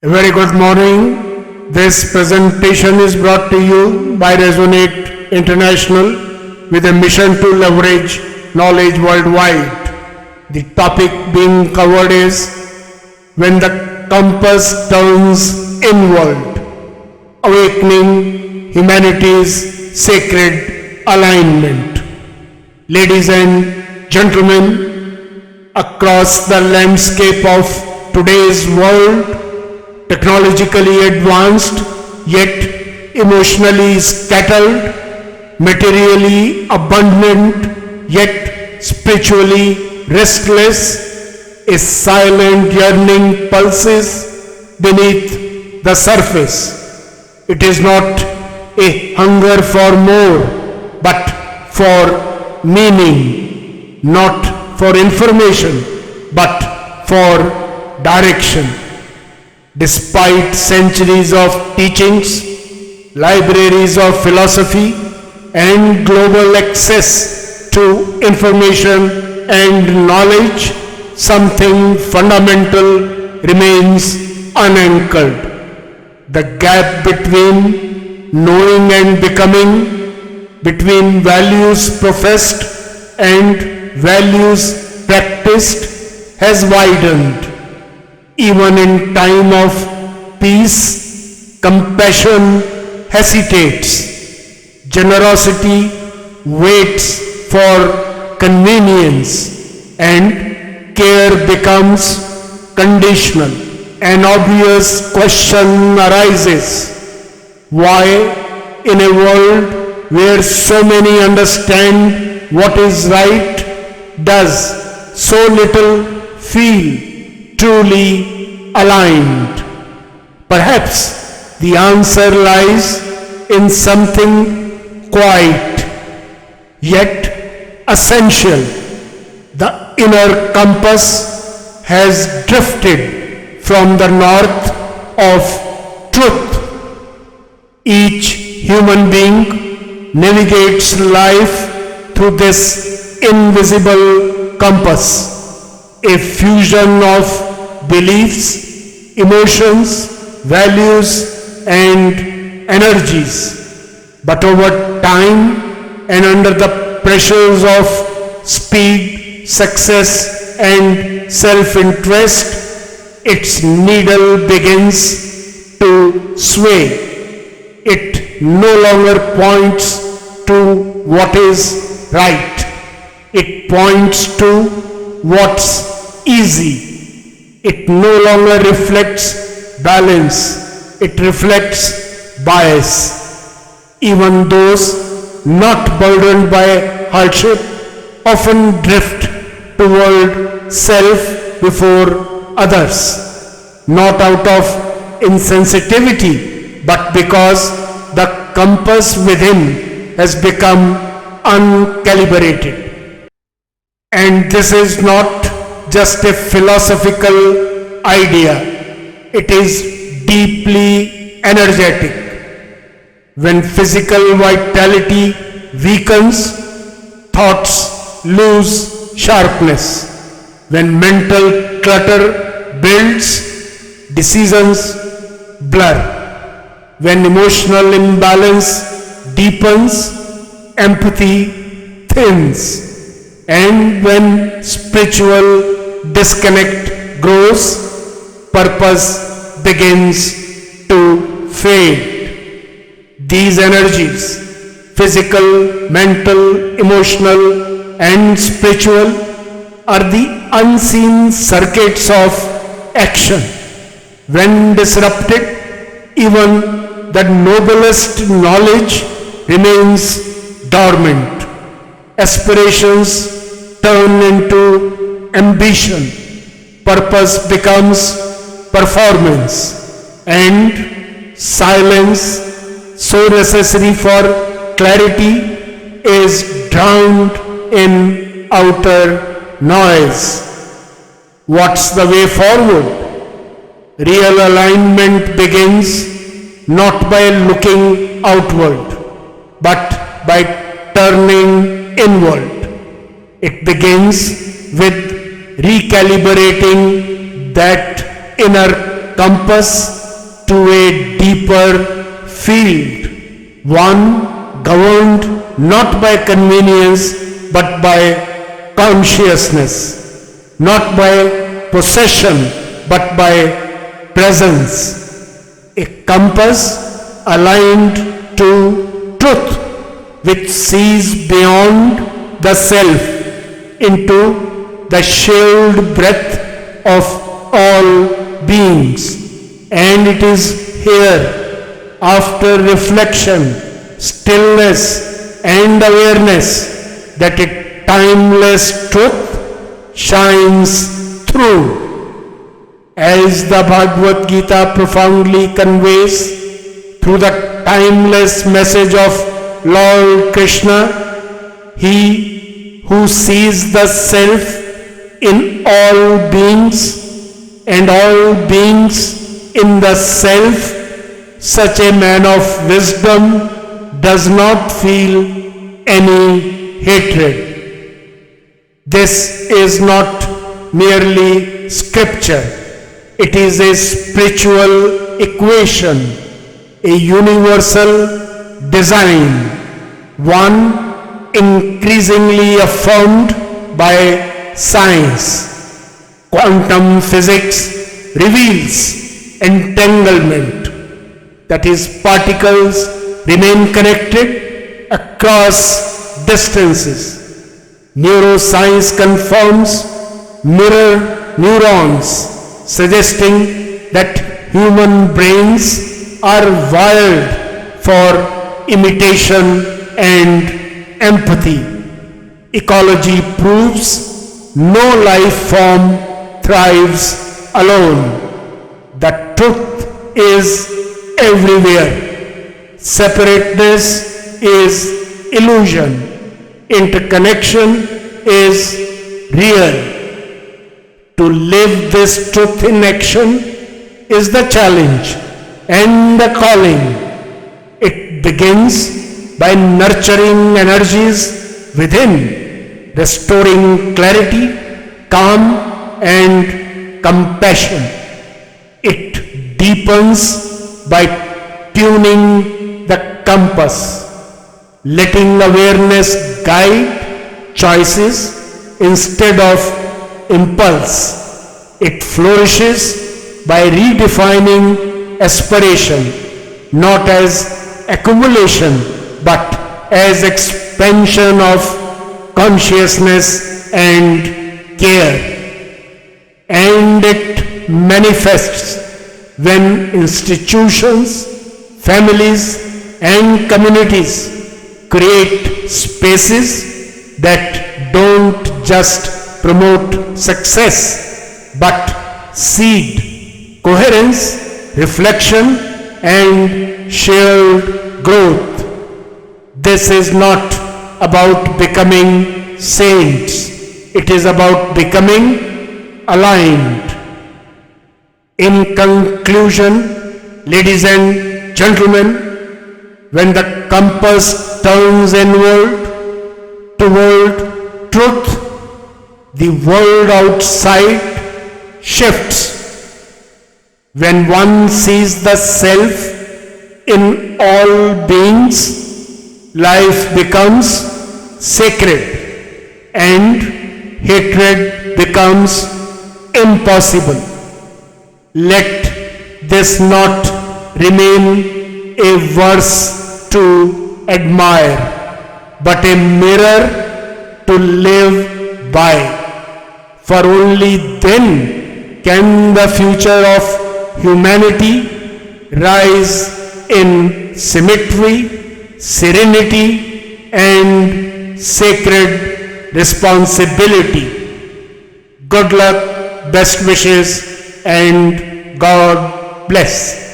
A very good morning. This presentation is brought to you by Resonate International with a mission to leverage knowledge worldwide. The topic being covered is when the compass turns inward, awakening humanity's sacred alignment. Ladies and gentlemen, across the landscape of today's world, technologically advanced yet emotionally scattered, materially abundant yet spiritually restless, a silent yearning pulses beneath the surface. It is not a hunger for more, but for meaning, not for information, but for direction. Despite centuries of teachings, libraries of philosophy, and global access to information and knowledge, something fundamental remains unanchored. The gap between knowing and becoming, between values professed and values practiced, has widened. Even in time of peace, compassion hesitates. Generosity waits for convenience, and care becomes conditional. An obvious question arises: why, in a world where so many understand what is right, does so little feel truly aligned? Perhaps the answer lies in something quiet yet essential. The inner compass has drifted from the north of truth. Each human being navigates life through this invisible compass, a fusion of beliefs, emotions, values, and energies. But over time and under the pressures of speed, success, and self-interest, its needle begins to sway. It no longer points to what is right. It points to what's easy. It no longer reflects balance, it reflects bias. Even those not burdened by hardship often drift toward self before others, not out of insensitivity, but because the compass within has become uncalibrated. And this is not just a philosophical idea, it is deeply energetic. When physical vitality weakens, thoughts lose sharpness. When mental clutter builds, decisions blur. When emotional imbalance deepens, empathy thins. And when spiritual disconnect grows, purpose begins to fade. These energies, physical, mental, emotional, and spiritual, are the unseen circuits of action. When disrupted, even the noblest knowledge remains dormant. Aspirations turn into ambition. Purpose becomes performance. And silence, so necessary for clarity, is drowned in outer noise. What's the way forward? Real alignment begins not by looking outward, but by turning inward. It begins with recalibrating that inner compass to a deeper field, one governed not by convenience but by consciousness, not by possession but by presence, a compass aligned to truth which sees beyond the self into the shared breadth of all beings. And it is here, after reflection, stillness and awareness, that a timeless truth shines through. As the Bhagavad Gita profoundly conveys through the timeless message of Lord Krishna, he who sees the self in all beings and all beings in the self, such a man of wisdom does not feel any hatred. This is not merely scripture. It is a spiritual equation, a universal design, one increasingly affirmed by science. Quantum physics reveals entanglement, that is, particles remain connected across distances. Neuroscience confirms mirror neurons, suggesting that human brains are wired for imitation and empathy. Ecology proves no life form thrives alone. The truth is everywhere. Separateness is illusion. Interconnection is real. To live this truth in action is the challenge and the calling. It begins by nurturing energies within, restoring clarity, calm and compassion. It deepens by tuning the compass, letting awareness guide choices instead of impulse. It flourishes by redefining aspiration, not as accumulation, but as expansion of consciousness and care. And it manifests when institutions, families, and communities create spaces that don't just promote success, but seed coherence, reflection, and shared growth. This is not about becoming saints. It is about becoming aligned. In conclusion, ladies and gentlemen, when the compass turns inward toward truth, the world outside shifts. When one sees the self in all beings, life becomes sacred and hatred becomes impossible. Let this not remain a verse to admire, but a mirror to live by. For only then can the future of humanity rise in symmetry, serenity, and sacred responsibility. Good luck, best wishes, and God bless.